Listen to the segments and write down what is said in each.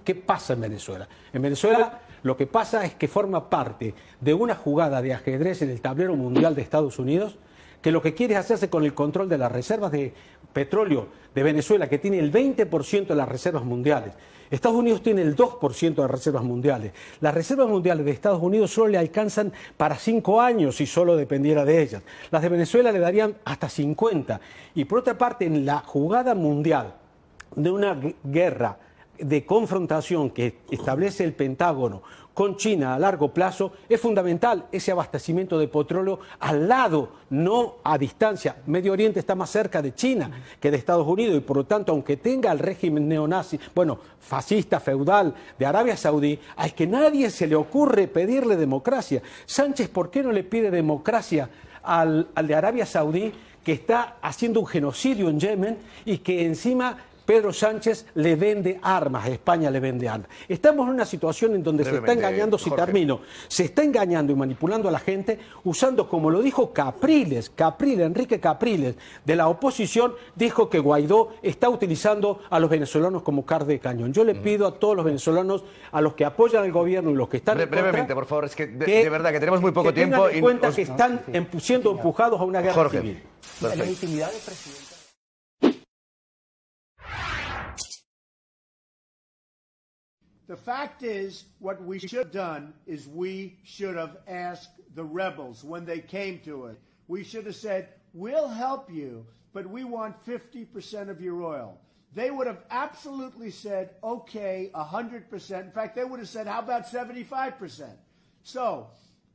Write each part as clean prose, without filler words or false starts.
¿Qué pasa en Venezuela? En Venezuela lo que pasa es que forma parte de una jugada de ajedrez en el tablero mundial de Estados Unidos, que lo que quiere es hacerse con el control de las reservas de petróleo de Venezuela, que tiene el 20% de las reservas mundiales. Estados Unidos tiene el 2% de las reservas mundiales. Las reservas mundiales de Estados Unidos solo le alcanzan para 5 años si solo dependiera de ellas. Las de Venezuela le darían hasta 50. Y por otra parte, en la jugada mundial de una guerra de confrontación que establece el Pentágono con China a largo plazo, es fundamental ese abastecimiento de petróleo al lado, no a distancia. Medio Oriente está más cerca de China que de Estados Unidos y por lo tanto, aunque tenga el régimen neonazi, bueno, fascista, feudal de Arabia Saudí, al que nadie se le ocurre pedirle democracia. Sánchez, ¿por qué no le pide democracia al de Arabia Saudí, que está haciendo un genocidio en Yemen y que encima Pedro Sánchez le vende armas, a España le vende armas? Estamos en una situación en donde se está engañando, si termino, se está engañando y manipulando a la gente usando, como lo dijo Enrique Capriles, de la oposición, dijo que Guaidó está utilizando a los venezolanos como carne de cañón. Yo le pido a todos los venezolanos, a los que apoyan al gobierno y los que están en brevemente, por favor, es que de verdad que tenemos muy poco tiempo. Tengan en cuenta que están siendo empujados a una guerra civil. La legitimidad del presidente. The fact is, what we should have done is we should have asked the rebels when they came to it. We should have said, we'll help you, but we want 50% of your oil. They would have absolutely said, okay, 100%. In fact, they would have said, how about 75%? So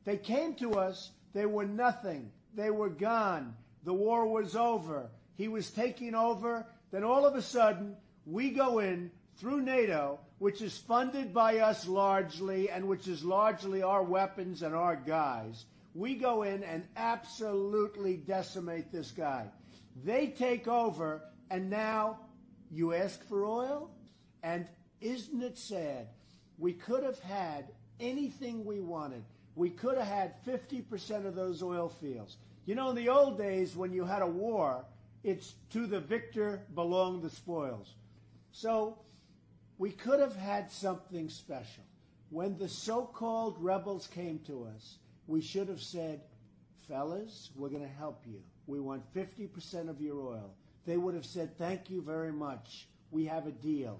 they came to us. They were nothing. They were gone. The war was over. He was taking over. Then all of a sudden, we go in through NATO, which is funded by us largely, and which is largely our weapons and our guys. We go in and absolutely decimate this guy. They take over, and now you ask for oil? And isn't it sad? We could have had anything we wanted. We could have had 50% of those oil fields. You know, in the old days, when you had a war, it's to the victor belong the spoils. So we could have had something special. When the so-called rebels came to us, we should have said, fellas, we're going to help you. We want 50% of your oil. They would have said, thank you very much. We have a deal.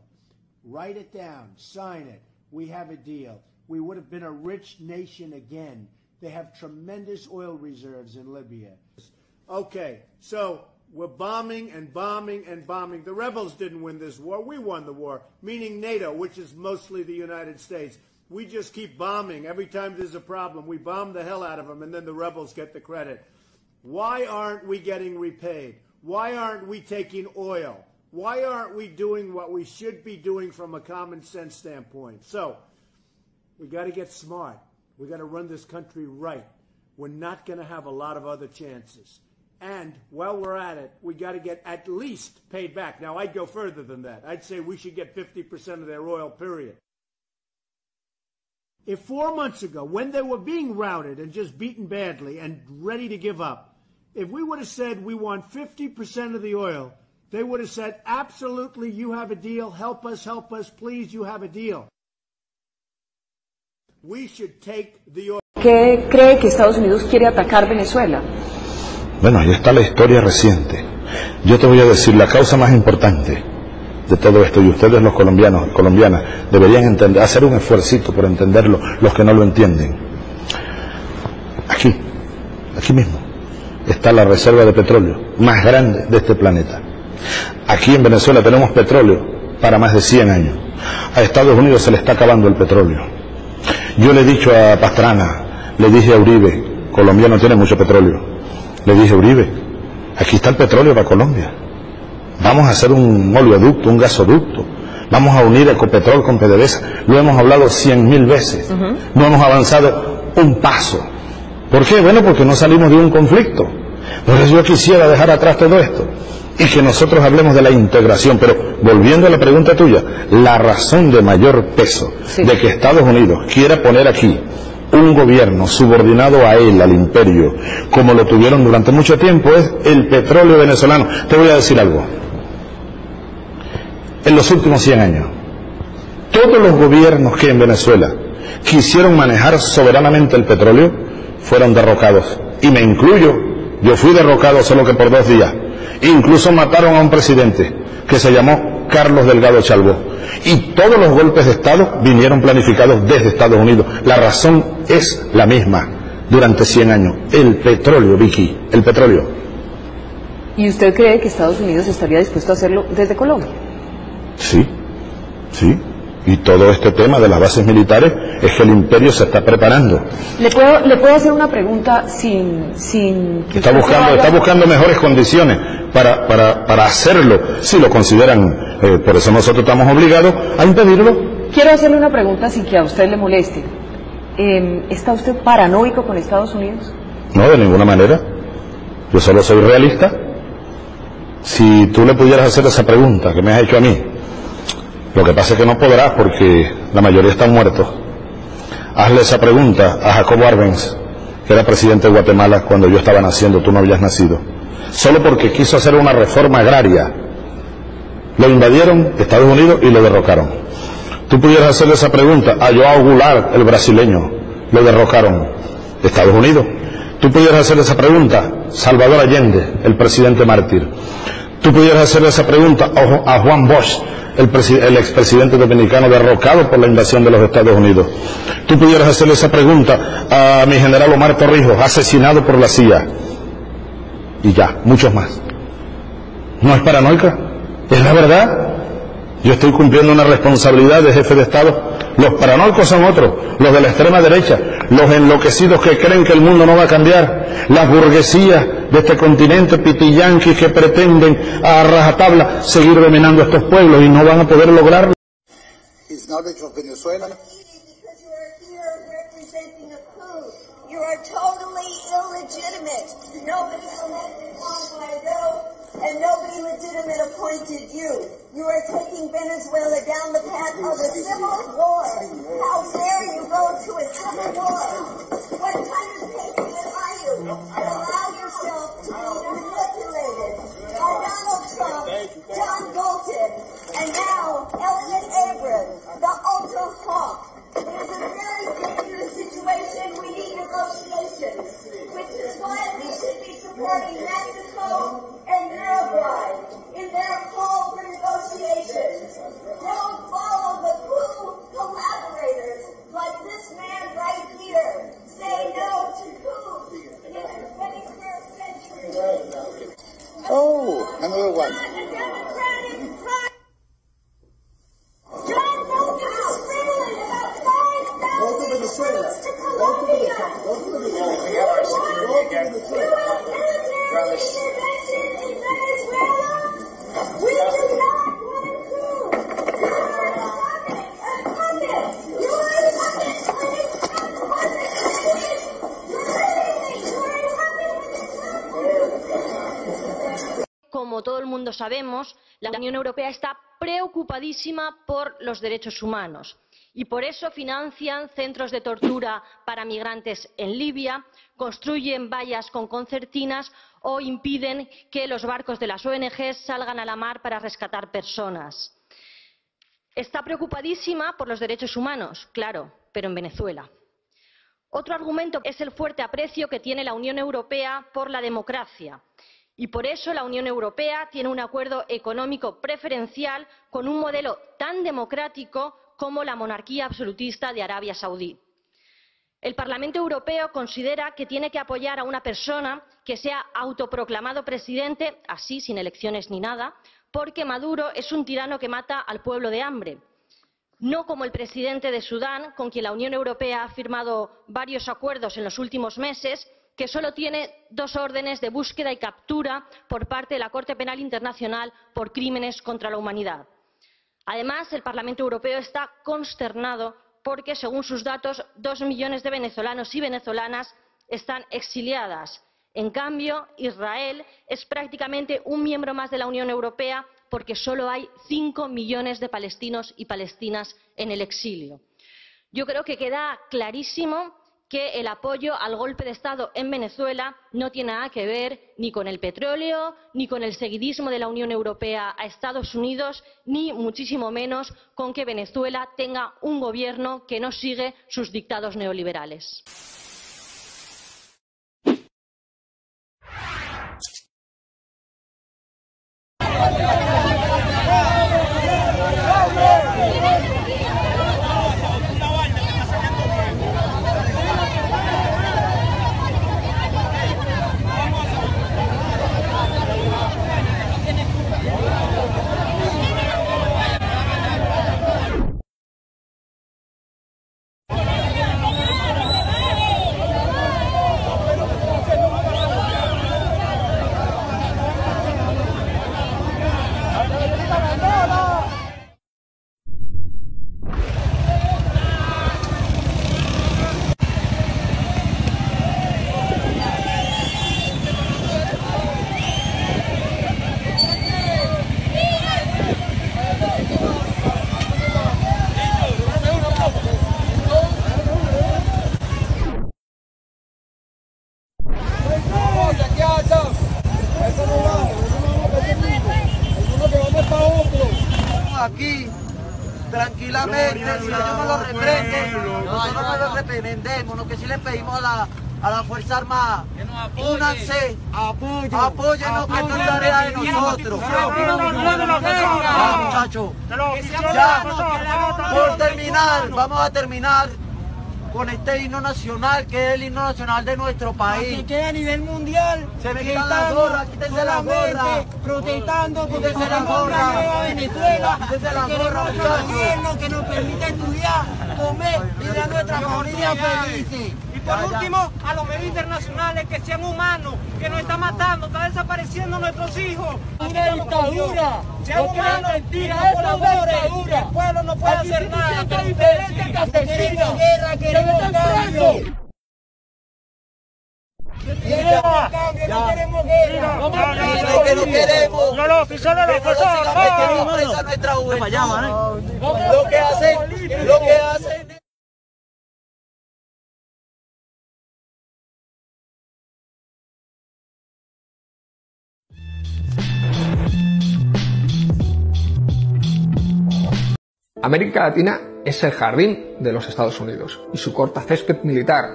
Write it down. Sign it. We have a deal. We would have been a rich nation again. They have tremendous oil reserves in Libya. Okay, so we're bombing and bombing and bombing. The rebels didn't win this war. We won the war, meaning NATO, which is mostly the United States. We just keep bombing. Every time there's a problem, we bomb the hell out of them, and then the rebels get the credit. Why aren't we getting repaid? Why aren't we taking oil? Why aren't we doing what we should be doing from a common sense standpoint? So we got to get smart. We got to run this country right. We're not going to have a lot of other chances. And while we're at it, we got to get at least paid back. Now, I'd go further than that. I'd say we should get 50% of their oil, period. If 4 months ago, when they were being routed and just beaten badly and ready to give up, if we would have said we want 50% of the oil, they would have said, absolutely, you have a deal. Help us, please, you have a deal. We should take the oil. ¿Qué cree que Estados Unidos quiere atacar Venezuela? Bueno, ahí está la historia reciente. Yo te voy a decir la causa más importante de todo esto, y ustedes los colombianos, colombianas, deberían entender, hacer un esfuercito por entenderlo, los que no lo entienden. Aquí mismo, está la reserva de petróleo más grande de este planeta. Aquí en Venezuela tenemos petróleo para más de 100 años. A Estados Unidos se le está acabando el petróleo. Yo le he dicho a Pastrana, le dije a Uribe, Colombia no tiene mucho petróleo. Le dije, Uribe, aquí está el petróleo para Colombia. Vamos a hacer un oleoducto, un gasoducto. Vamos a unir Ecopetrol con PDVSA. Lo hemos hablado 100.000 veces. No hemos avanzado un paso. ¿Por qué? Bueno, porque no salimos de un conflicto. Por eso yo quisiera dejar atrás todo esto y que nosotros hablemos de la integración. Pero volviendo a la pregunta tuya, la razón de mayor peso de que Estados Unidos quiera poner aquí un gobierno subordinado a él, al imperio, como lo tuvieron durante mucho tiempo, es el petróleo venezolano. Te voy a decir algo. En los últimos 100 años, Todos los gobiernos que en Venezuela quisieron manejar soberanamente el petróleo fueron derrocados. Y me incluyo, yo fui derrocado solo que por 2 días. Incluso mataron a un presidente que se llamó Carlos Delgado Chalbó. Y todos los golpes de Estado vinieron planificados desde Estados Unidos. La razón es la misma durante 100 años. El petróleo, Vicky, el petróleo. ¿Y usted cree que Estados Unidos estaría dispuesto a hacerlo desde Colombia? Sí, sí. Y todo este tema de las bases militares es que el imperio se está preparando. ¿Le puedo hacer una pregunta sin que está buscando mejores condiciones para hacerlo, si lo consideran, por eso nosotros estamos obligados a impedirlo. Quiero hacerle una pregunta sin que a usted le moleste. ¿Está usted paranoico con Estados Unidos? No, de ninguna manera. Yo solo soy realista. Si tú le pudieras hacer esa pregunta que me has hecho a mí, lo que pasa es que no podrás porque la mayoría están muertos. Hazle esa pregunta a Jacobo Arbenz, que era presidente de Guatemala cuando yo estaba naciendo, tú no habías nacido. Solo porque quiso hacer una reforma agraria, lo invadieron Estados Unidos y lo derrocaron. Tú pudieras hacerle esa pregunta a João Goulart, el brasileño, lo derrocaron Estados Unidos. Tú pudieras hacerle esa pregunta a Salvador Allende, el presidente mártir. Tú pudieras hacerle esa pregunta a Juan Bosch, el expresidente dominicano derrocado por la invasión de los Estados Unidos. Tú pudieras hacerle esa pregunta a mi general Omar Torrijos, asesinado por la CIA. Y ya, muchos más. ¿No es paranoica? ¿Es la verdad? Yo estoy cumpliendo una responsabilidad de jefe de Estado. Los paranoicos son otros, los de la extrema derecha, los enloquecidos que creen que el mundo no va a cambiar, las burguesías de este continente pitiyanquis que pretenden a rajatabla seguir dominando estos pueblos y no van a poder lograrlo. He's knowledge of Venezuela. You are totally illegitimate. Nobody elected Juan Guaidó, and nobody legitimate appointed you. You are taking Venezuela down the path of a civil war. How dare you go to a civil war? What kind of patriot are you? And allow yourself to be manipulated by Donald Trump, John Bolton, and now Elliot Abrams, the ultra hawk. It is a very dangerous situation. We need negotiations, which is why we should be supporting Mexico and Uruguay in their call for negotiations. Don't follow the coup collaborators like this man right here. Say no to coups in the 21st century. Oh, another one. The Democratic Party. John Bolton is failing about 5,000 troops to Colombia. U.S. military intervention in Venezuela. We do not want a coup. You are a puppet. You are a puppet. Como todo el mundo sabemos, la Unión Europea está preocupadísima por los derechos humanos y por eso financian centros de tortura para migrantes en Libia, construyen vallas con concertinas o impiden que los barcos de las ONG salgan a la mar para rescatar personas. Está preocupadísima por los derechos humanos, claro, pero en Venezuela. Otro argumento es el fuerte aprecio que tiene la Unión Europea por la democracia. Y por eso la Unión Europea tiene un acuerdo económico preferencial con un modelo tan democrático como la monarquía absolutista de Arabia Saudí. El Parlamento Europeo considera que tiene que apoyar a una persona que sea autoproclamado presidente, así sin elecciones ni nada, porque Maduro es un tirano que mata al pueblo de hambre. No como el presidente de Sudán, con quien la Unión Europea ha firmado varios acuerdos en los últimos meses, que solo tiene 2 órdenes de búsqueda y captura por parte de la Corte Penal Internacional por crímenes contra la humanidad. Además, el Parlamento Europeo está consternado porque, según sus datos, 2 millones de venezolanos y venezolanas están exiliadas. En cambio, Israel es prácticamente un miembro más de la Unión Europea porque solo hay 5 millones de palestinos y palestinas en el exilio. Yo creo que queda clarísimo que el apoyo al golpe de Estado en Venezuela no tiene nada que ver ni con el petróleo, ni con el seguidismo de la Unión Europea a Estados Unidos, ni muchísimo menos con que Venezuela tenga un gobierno que no sigue sus dictados neoliberales. Aquí, tranquilamente, si ellos no lo reprenden, nosotros no lo reprendemos, lo que sí le pedimos a la Fuerza Armada, únanse, apóyennos, que esto es tarea de nosotros. Muchachos, ya, por terminar, vamos a terminar con este himno nacional, que es el himno nacional de nuestro país. Que quede a nivel mundial. Se me quitan la gorra, quítense la gorra. Protestando porque queremos una nueva Venezuela. Quítense la Queremos gorra, un muchachos. gobierno que nos permita estudiar, comer y ver a nuestra familia felices. Y por último, a los medios internacionales que sean humanos, que nos están matando, están desapareciendo nuestros hijos. Una dictadura. Sean humanos y no colaboren. El pueblo no puede hacer nada. Queremos guerra, queremos cambio. Queremos cambio, no queremos guerra. Lo que no queremos. No, los oficiales de la Fuerza Armada. Nuestra juventud. Lo que hacen. América Latina es el jardín de los Estados Unidos y su cortacésped militar,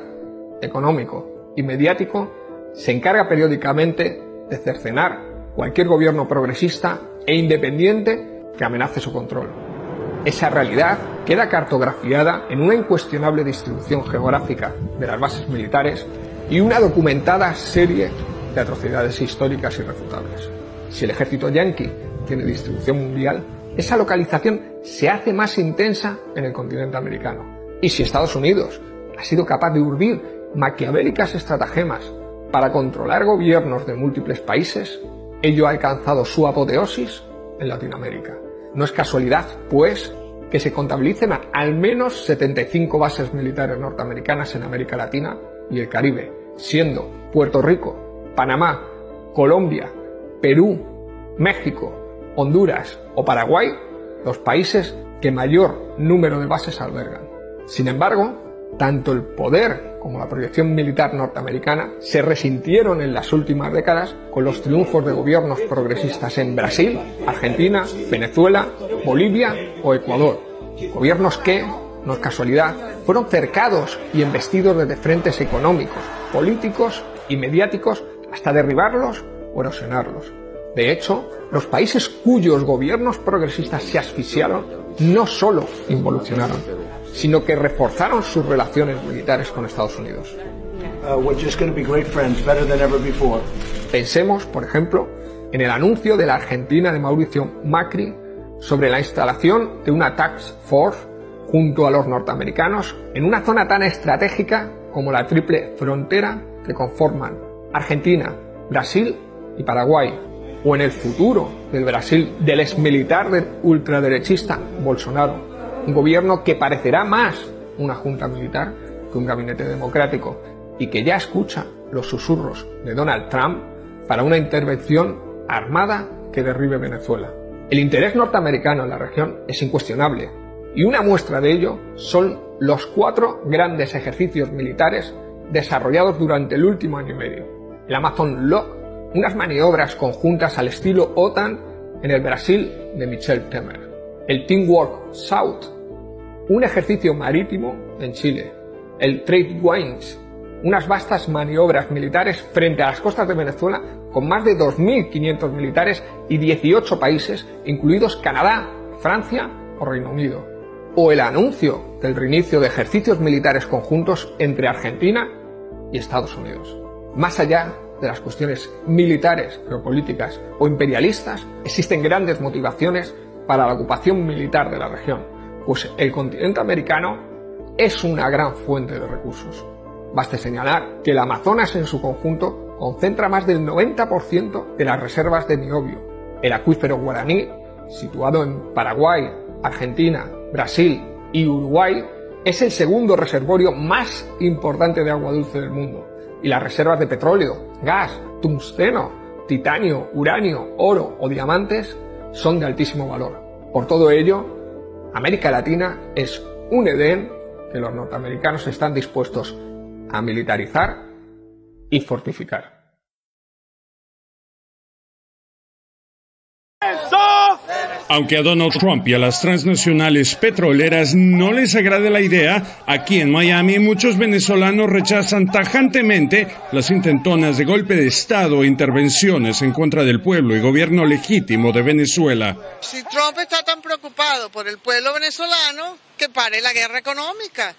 económico y mediático se encarga periódicamente de cercenar cualquier gobierno progresista e independiente que amenace su control. Esa realidad queda cartografiada en una incuestionable distribución geográfica de las bases militares y una documentada serie de atrocidades históricas irrefutables. Si el ejército yanqui tiene distribución mundial, esa localización se hace más intensa en el continente americano. Y si Estados Unidos ha sido capaz de urdir maquiavélicas estratagemas para controlar gobiernos de múltiples países, ello ha alcanzado su apoteosis en Latinoamérica. No es casualidad, pues, que se contabilicen al menos 75 bases militares norteamericanas en América Latina y el Caribe, siendo Puerto Rico, Panamá, Colombia, Perú, México, Honduras o Paraguay los países que mayor número de bases albergan. Sin embargo, tanto el poder como la proyección militar norteamericana se resintieron en las últimas décadas con los triunfos de gobiernos progresistas en Brasil, Argentina, Venezuela, Bolivia o Ecuador. Gobiernos que, no es casualidad, fueron cercados y embestidos desde frentes económicos, políticos y mediáticos hasta derribarlos o erosionarlos. De hecho, los países cuyos gobiernos progresistas se asfixiaron no solo involucionaron, sino que reforzaron sus relaciones militares con Estados Unidos. Pensemos, por ejemplo, en el anuncio de la Argentina de Mauricio Macri sobre la instalación de una task force junto a los norteamericanos en una zona tan estratégica como la triple frontera que conforman Argentina, Brasil y Paraguay, o en el futuro del Brasil del exmilitar ultraderechista Bolsonaro, un gobierno que parecerá más una junta militar que un gabinete democrático y que ya escucha los susurros de Donald Trump para una intervención armada que derribe Venezuela. El interés norteamericano en la región es incuestionable y una muestra de ello son los 4 grandes ejercicios militares desarrollados durante el último año y medio. El Amazon Lock, unas maniobras conjuntas al estilo OTAN en el Brasil de Michel Temer. El Teamwork South, un ejercicio marítimo en Chile. El Trade Winds, unas vastas maniobras militares frente a las costas de Venezuela con más de 2.500 militares y 18 países, incluidos Canadá, Francia o Reino Unido. O el anuncio del reinicio de ejercicios militares conjuntos entre Argentina y Estados Unidos. Más allá de las cuestiones militares, geopolíticas o imperialistas, existen grandes motivaciones para la ocupación militar de la región, pues el continente americano es una gran fuente de recursos. Baste señalar que el Amazonas en su conjunto concentra más del 90% de las reservas de niobio. El acuífero guaraní, situado en Paraguay, Argentina, Brasil y Uruguay, es el segundo reservorio más importante de agua dulce del mundo. Y las reservas de petróleo, gas, tungsteno, titanio, uranio, oro o diamantes son de altísimo valor. Por todo ello, América Latina es un Edén que los norteamericanos están dispuestos a militarizar y fortificar. Aunque a Donald Trump y a las transnacionales petroleras no les agrade la idea, aquí en Miami muchos venezolanos rechazan tajantemente las intentonas de golpe de Estado e intervenciones en contra del pueblo y gobierno legítimo de Venezuela. Si Trump está tan preocupado por el pueblo venezolano, que pare la guerra económica.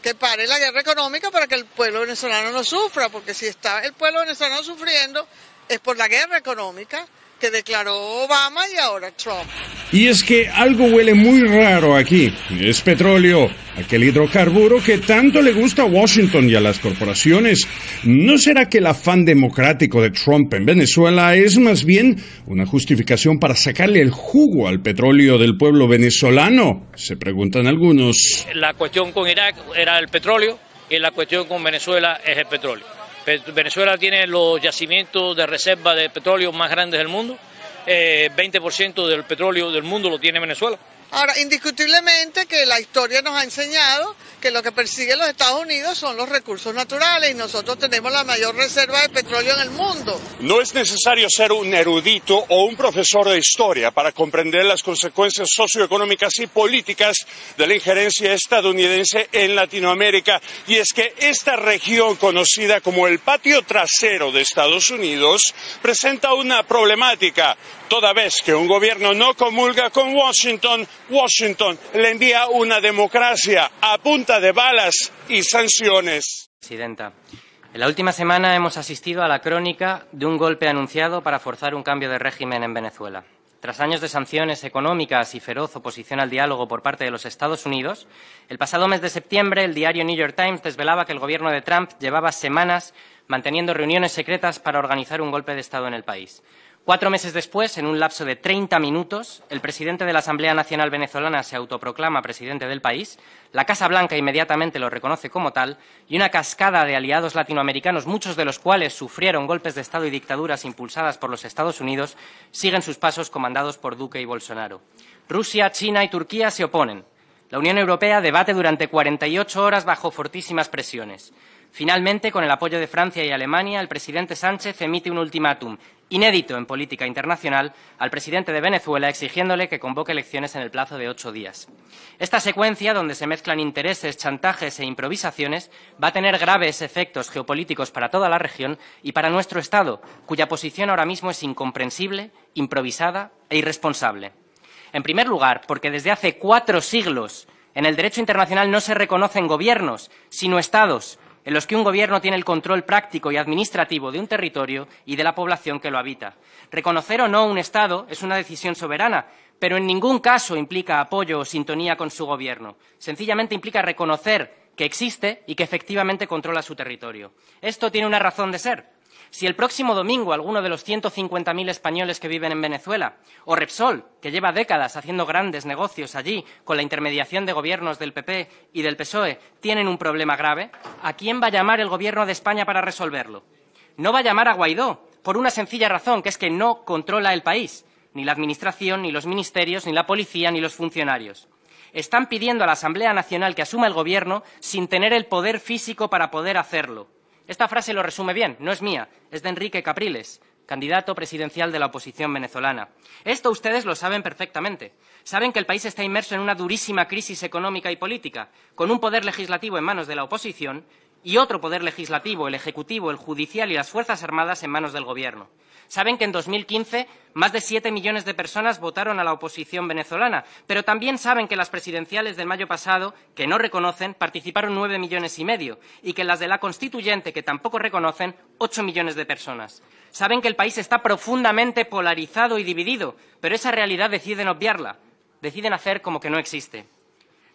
Que pare la guerra económica para que el pueblo venezolano no sufra, porque si está el pueblo venezolano sufriendo es por la guerra económica que declaró Obama y ahora Trump. Y es que algo huele muy raro aquí. Es petróleo, aquel hidrocarburo que tanto le gusta a Washington y a las corporaciones. ¿No será que el afán democrático de Trump en Venezuela es más bien una justificación para sacarle el jugo al petróleo del pueblo venezolano? Se preguntan algunos. La cuestión con Irak era el petróleo y la cuestión con Venezuela es el petróleo. Venezuela tiene los yacimientos de reserva de petróleo más grandes del mundo. 20% del petróleo del mundo lo tiene Venezuela. Ahora, indiscutiblemente que la historia nos ha enseñado que lo que persiguen los Estados Unidos son los recursos naturales y nosotros tenemos la mayor reserva de petróleo en el mundo. No es necesario ser un erudito o un profesor de historia para comprender las consecuencias socioeconómicas y políticas de la injerencia estadounidense en Latinoamérica. Y es que esta región, conocida como el patio trasero de Estados Unidos, presenta una problemática. Toda vez que un gobierno no comulga con Washington, Washington le envía una democracia a punta de balas y sanciones. Presidenta, en la última semana hemos asistido a la crónica de un golpe anunciado para forzar un cambio de régimen en Venezuela. Tras años de sanciones económicas y feroz oposición al diálogo por parte de los Estados Unidos, el pasado mes de septiembre el diario New York Times desvelaba que el gobierno de Trump llevaba semanas manteniendo reuniones secretas para organizar un golpe de Estado en el país. 4 meses después, en un lapso de 30 minutos, el presidente de la Asamblea Nacional Venezolana se autoproclama presidente del país, la Casa Blanca inmediatamente lo reconoce como tal, y una cascada de aliados latinoamericanos, muchos de los cuales sufrieron golpes de Estado y dictaduras impulsadas por los Estados Unidos, siguen sus pasos comandados por Duque y Bolsonaro. Rusia, China y Turquía se oponen. La Unión Europea debate durante 48 horas bajo fortísimas presiones. Finalmente, con el apoyo de Francia y Alemania, el presidente Sánchez emite un ultimátum inédito en política internacional al presidente de Venezuela, exigiéndole que convoque elecciones en el plazo de 8 días. Esta secuencia, donde se mezclan intereses, chantajes e improvisaciones, va a tener graves efectos geopolíticos para toda la región y para nuestro Estado, cuya posición ahora mismo es incomprensible, improvisada e irresponsable. En primer lugar, porque desde hace 4 siglos en el derecho internacional no se reconocen gobiernos, sino Estados, en los que un gobierno tiene el control práctico y administrativo de un territorio y de la población que lo habita. Reconocer o no un Estado es una decisión soberana, pero en ningún caso implica apoyo o sintonía con su gobierno. Sencillamente implica reconocer que existe y que efectivamente controla su territorio. Esto tiene una razón de ser. Si el próximo domingo alguno de los 150.000 españoles que viven en Venezuela, o Repsol, que lleva décadas haciendo grandes negocios allí con la intermediación de gobiernos del PP y del PSOE, tienen un problema grave, ¿a quién va a llamar el Gobierno de España para resolverlo? No va a llamar a Guaidó, por una sencilla razón, que es que no controla el país, ni la Administración, ni los ministerios, ni la policía, ni los funcionarios. están pidiendo a la Asamblea Nacional que asuma el gobierno sin tener el poder físico para poder hacerlo. Esta frase lo resume bien, no es mía, es de Enrique Capriles, candidato presidencial de la oposición venezolana. Esto ustedes lo saben perfectamente. Saben que el país está inmerso en una durísima crisis económica y política, con un poder legislativo en manos de la oposición y otro poder legislativo, el ejecutivo, el judicial y las Fuerzas Armadas en manos del gobierno. Saben que en 2015 más de 7 millones de personas votaron a la oposición venezolana, pero también saben que las presidenciales del mayo pasado, que no reconocen, participaron 9,5 millones y que en las de la constituyente, que tampoco reconocen, 8 millones de personas. Saben que el país está profundamente polarizado y dividido, pero esa realidad deciden obviarla, deciden hacer como que no existe.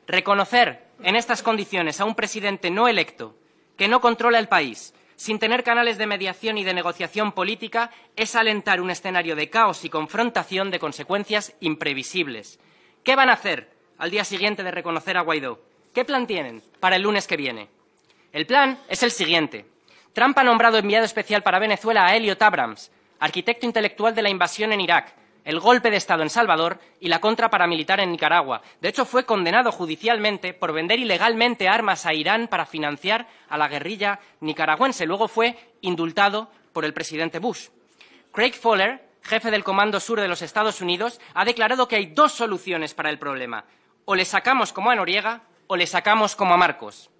Reconocer en estas condiciones a un presidente no electo, que no controla el país, sin tener canales de mediación y de negociación política, es alentar un escenario de caos y confrontación de consecuencias imprevisibles. ¿Qué van a hacer al día siguiente de reconocer a Guaidó? ¿Qué plan tienen para el lunes que viene? El plan es el siguiente. Trump ha nombrado enviado especial para Venezuela a Elliot Abrams, arquitecto intelectual de la invasión en Irak, el golpe de Estado en Salvador y la contra paramilitar en Nicaragua. De hecho, fue condenado judicialmente por vender ilegalmente armas a Irán para financiar a la guerrilla nicaragüense. Luego fue indultado por el presidente Bush. Craig Fowler, jefe del Comando Sur de los Estados Unidos, ha declarado que hay dos soluciones para el problema. O le sacamos como a Noriega o le sacamos como a Marcos.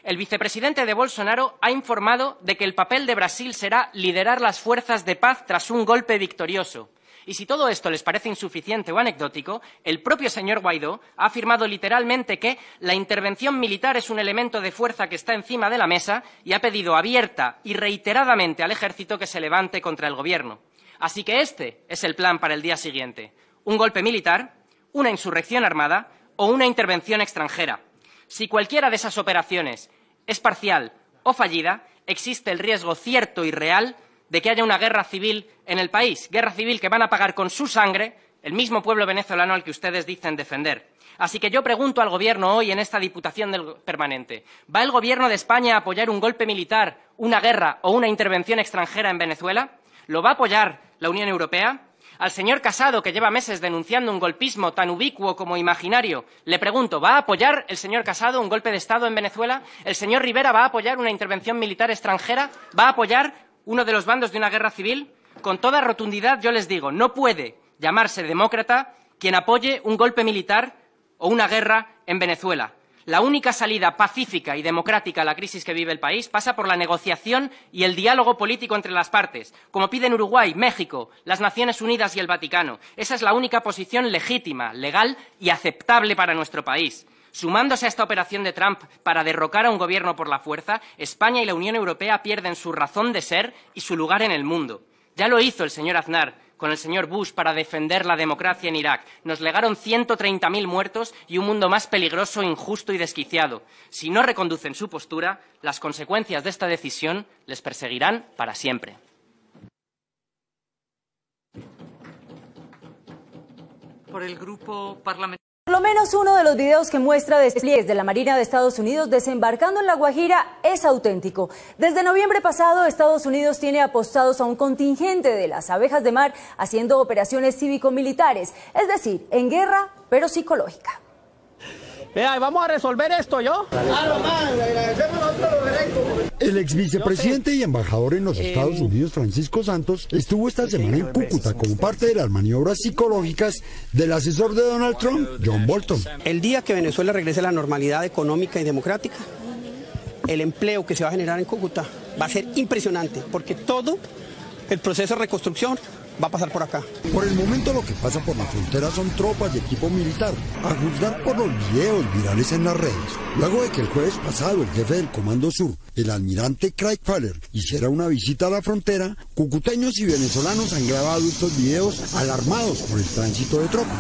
El vicepresidente de Bolsonaro ha informado de que el papel de Brasil será liderar las fuerzas de paz tras un golpe victorioso. Y si todo esto les parece insuficiente o anecdótico, el propio señor Guaidó ha afirmado literalmente que la intervención militar es un elemento de fuerza que está encima de la mesa y ha pedido abierta y reiteradamente al ejército que se levante contra el gobierno. Así que este es el plan para el día siguiente. Un golpe militar, una insurrección armada o una intervención extranjera. Si cualquiera de esas operaciones es parcial o fallida, existe el riesgo cierto y real de que haya una guerra civil en el país, guerra civil que van a pagar con su sangre el mismo pueblo venezolano al que ustedes dicen defender. Así que yo pregunto al Gobierno hoy en esta Diputación Permanente, ¿va el Gobierno de España a apoyar un golpe militar, una guerra o una intervención extranjera en Venezuela? ¿Lo va a apoyar la Unión Europea? Al señor Casado, que lleva meses denunciando un golpismo tan ubicuo como imaginario, le pregunto, ¿va a apoyar el señor Casado un golpe de Estado en Venezuela? ¿El señor Rivera va a apoyar una intervención militar extranjera? ¿Va a apoyar uno de los bandos de una guerra civil? Con toda rotundidad yo les digo, no puede llamarse demócrata quien apoye un golpe militar o una guerra en Venezuela. La única salida pacífica y democrática a la crisis que vive el país pasa por la negociación y el diálogo político entre las partes, como piden Uruguay, México, las Naciones Unidas y el Vaticano. Esa es la única posición legítima, legal y aceptable para nuestro país. Sumándose a esta operación de Trump para derrocar a un gobierno por la fuerza, España y la Unión Europea pierden su razón de ser y su lugar en el mundo. Ya lo hizo el señor Aznar con el señor Bush para defender la democracia en Irak. Nos legaron 130.000 muertos y un mundo más peligroso, injusto y desquiciado. Si no reconducen su postura, las consecuencias de esta decisión les perseguirán para siempre. Por el grupo parlamentario. Por lo menos uno de los videos que muestra despliegues de la Marina de Estados Unidos desembarcando en La Guajira es auténtico. Desde noviembre pasado, Estados Unidos tiene apostados a un contingente de las abejas de mar haciendo operaciones cívico-militares, es decir, en guerra, pero psicológica. Vea, vamos a resolver esto, ¿yo? El ex vicepresidente y embajador en los Estados Unidos, Francisco Santos, estuvo esta semana en Cúcuta como parte de las maniobras psicológicas del asesor de Donald Trump, John Bolton. El día que Venezuela regrese a la normalidad económica y democrática, el empleo que se va a generar en Cúcuta va a ser impresionante, porque todo el proceso de reconstrucción va a pasar por acá. Por el momento lo que pasa por la frontera son tropas y equipo militar, a juzgar por los videos virales en las redes. Luego de que el jueves pasado el jefe del Comando Sur, el almirante Craig Fowler, hiciera una visita a la frontera, cucuteños y venezolanos han grabado estos videos alarmados por el tránsito de tropas.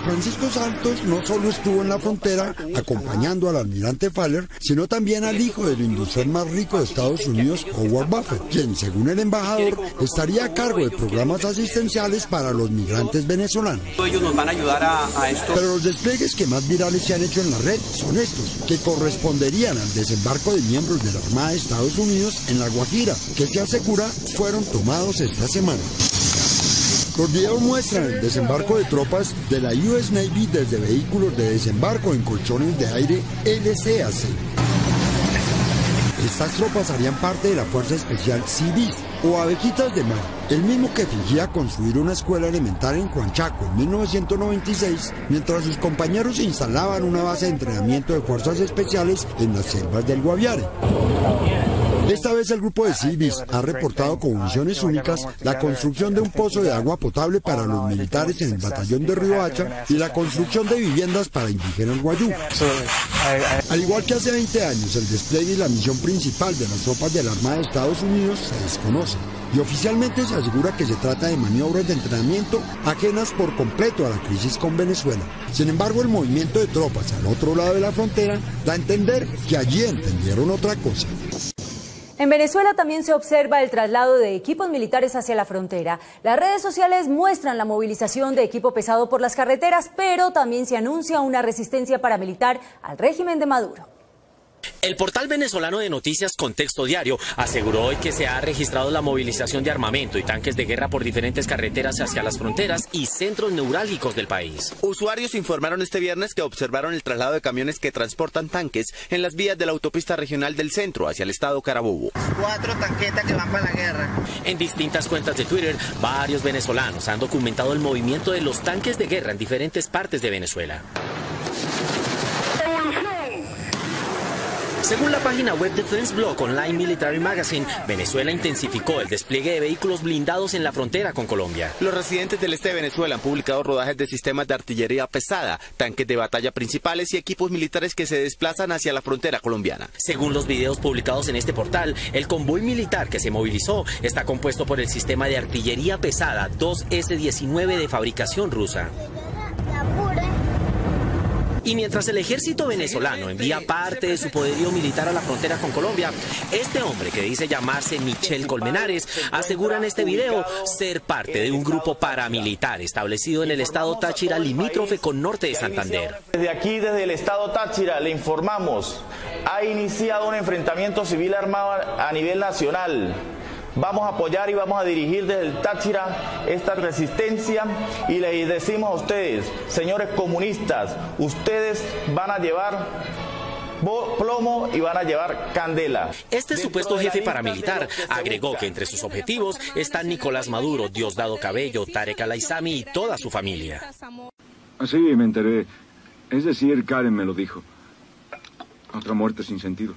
Francisco Santos no solo estuvo en la frontera acompañando al almirante Fowler, sino también al hijo del industrial más rico de Estados Unidos, Howard Buffett, quien, según el embajador, estaría a cargo de programas asistenciales para los migrantes venezolanos. Ellos nos van a ayudar a esto. Pero los despliegues que más virales se han hecho en la red son estos, que corresponderían al desembarco de miembros de la Armada de Estados Unidos en La Guajira, que se asegura fueron tomados esta semana. Los videos muestran el desembarco de tropas de la US Navy desde vehículos de desembarco en colchones de aire LCAC. Estas tropas harían parte de la Fuerza Especial Sea Beast o Abejitas de Mar, el mismo que fingía construir una escuela elemental en Huanchaco en 1996, mientras sus compañeros instalaban una base de entrenamiento de fuerzas especiales en las selvas del Guaviare. Esta vez el grupo de Sea Beast ha reportado como misiones únicas la construcción de un pozo de agua potable para los militares en el batallón de Riohacha y la construcción de viviendas para indígenas guayú. Al igual que hace 20 años, el despliegue y la misión principal de las tropas de la Armada de Estados Unidos se desconocen y oficialmente se asegura que se trata de maniobras de entrenamiento ajenas por completo a la crisis con Venezuela. Sin embargo, el movimiento de tropas al otro lado de la frontera da a entender que allí entendieron otra cosa. En Venezuela también se observa el traslado de equipos militares hacia la frontera. Las redes sociales muestran la movilización de equipo pesado por las carreteras, pero también se anuncia una resistencia paramilitar al régimen de Maduro. El portal venezolano de noticias Contexto Diario aseguró hoy que se ha registrado la movilización de armamento y tanques de guerra por diferentes carreteras hacia las fronteras y centros neurálgicos del país. Usuarios informaron este viernes que observaron el traslado de camiones que transportan tanques en las vías de la autopista regional del centro hacia el estado Carabobo. 4 tanquetas que van para la guerra. En distintas cuentas de Twitter, varios venezolanos han documentado el movimiento de los tanques de guerra en diferentes partes de Venezuela. Según la página web Defense Blog Online Military Magazine, Venezuela intensificó el despliegue de vehículos blindados en la frontera con Colombia. Los residentes del este de Venezuela han publicado rodajes de sistemas de artillería pesada, tanques de batalla principales y equipos militares que se desplazan hacia la frontera colombiana. Según los videos publicados en este portal, el convoy militar que se movilizó está compuesto por el sistema de artillería pesada 2S-19 de fabricación rusa. Y mientras el ejército venezolano envía parte de su poderío militar a la frontera con Colombia, este hombre que dice llamarse Michel Colmenares asegura en este video ser parte de un grupo paramilitar establecido en el estado Táchira limítrofe con norte de Santander. Desde aquí, desde el estado Táchira, le informamos, ha iniciado un enfrentamiento civil armado a nivel nacional. Vamos a apoyar y vamos a dirigir desde el Táchira esta resistencia y les decimos a ustedes, señores comunistas, ustedes van a llevar plomo y van a llevar candela. Este supuesto jefe paramilitar agregó que entre sus objetivos están Nicolás Maduro, Diosdado Cabello, Tarek Al-Aissami y toda su familia. Sí, me enteré. Es decir, Karen me lo dijo. Otra muerte sin sentido.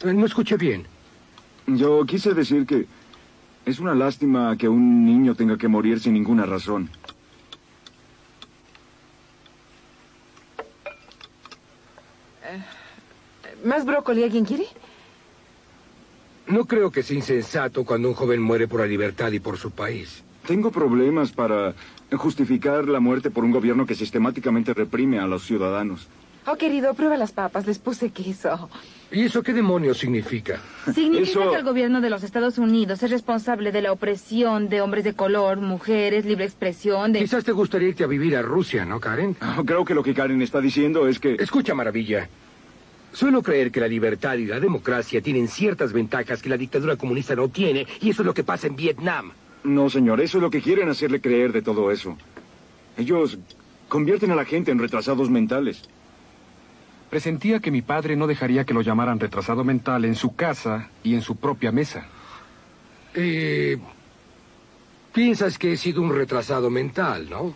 No escuché bien. Yo quise decir que es una lástima que un niño tenga que morir sin ninguna razón. ¿Más brócoli alguien quiere? No creo que sea insensato cuando un joven muere por la libertad y por su país. Tengo problemas para justificar la muerte por un gobierno que sistemáticamente reprime a los ciudadanos. Oh, querido, prueba las papas, les puse queso. ¿Y eso qué demonios significa? Significa que el gobierno de los Estados Unidos es responsable de la opresión de hombres de color, mujeres, libre expresión, de... Quizás te gustaría irte a vivir a Rusia, ¿no, Karen? Creo que lo que Karen está diciendo es que... Escucha, maravilla. Suelo creer que la libertad y la democracia tienen ciertas ventajas que la dictadura comunista no tiene, y eso es lo que pasa en Vietnam. No, señor, eso es lo que quieren hacerle creer de todo eso. Ellos convierten a la gente en retrasados mentales. Presentía que mi padre no dejaría que lo llamaran retrasado mental en su casa y en su propia mesa. Piensas que he sido un retrasado mental, ¿no?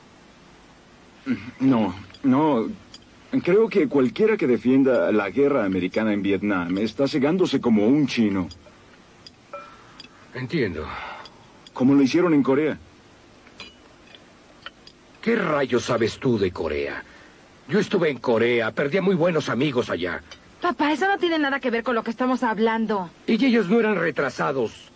No. Creo que cualquiera que defienda la guerra americana en Vietnam está cegándose como un chino. Entiendo. Como lo hicieron en Corea. ¿Qué rayos sabes tú de Corea? Yo estuve en Corea, perdí a muy buenos amigos allá. Papá, eso no tiene nada que ver con lo que estamos hablando. Y ellos no eran retrasados.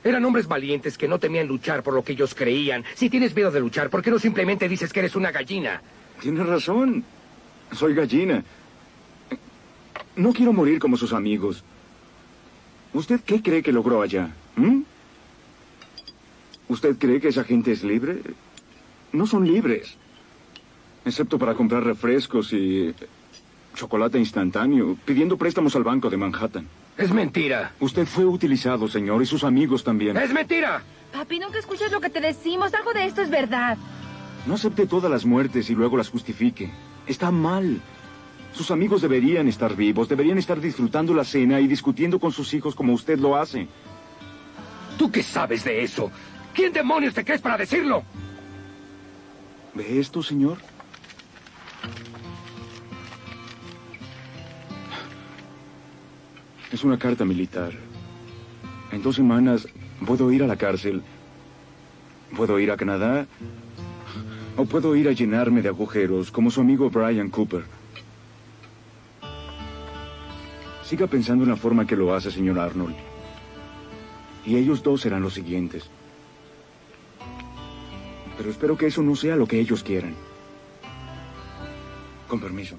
Eran hombres valientes que no temían luchar por lo que ellos creían. Si tienes miedo de luchar, ¿por qué no simplemente dices que eres una gallina? Tienes razón. Soy gallina. No quiero morir como sus amigos. ¿Usted qué cree que logró allá? ¿Usted cree que esa gente es libre? No son libres. Excepto para comprar refrescos y chocolate instantáneo, pidiendo préstamos al banco de Manhattan. Es mentira. Usted fue utilizado, señor, y sus amigos también. ¡Es mentira! Papi, nunca escuchas lo que te decimos. Algo de esto es verdad. No acepte todas las muertes y luego las justifique. Está mal. Sus amigos deberían estar vivos, deberían estar disfrutando la cena y discutiendo con sus hijos como usted lo hace. ¿Tú qué sabes de eso? ¿Quién demonios te crees para decirlo? ¿Ve esto, señor? Es una carta militar. En 2 semanas puedo ir a la cárcel. Puedo ir a Canadá. O puedo ir a llenarme de agujeros, como su amigo Brian Cooper. Siga pensando en la forma que lo hace, señor Arnold. Y ellos dos serán los siguientes. Pero espero que eso no sea lo que ellos quieran. Con permiso.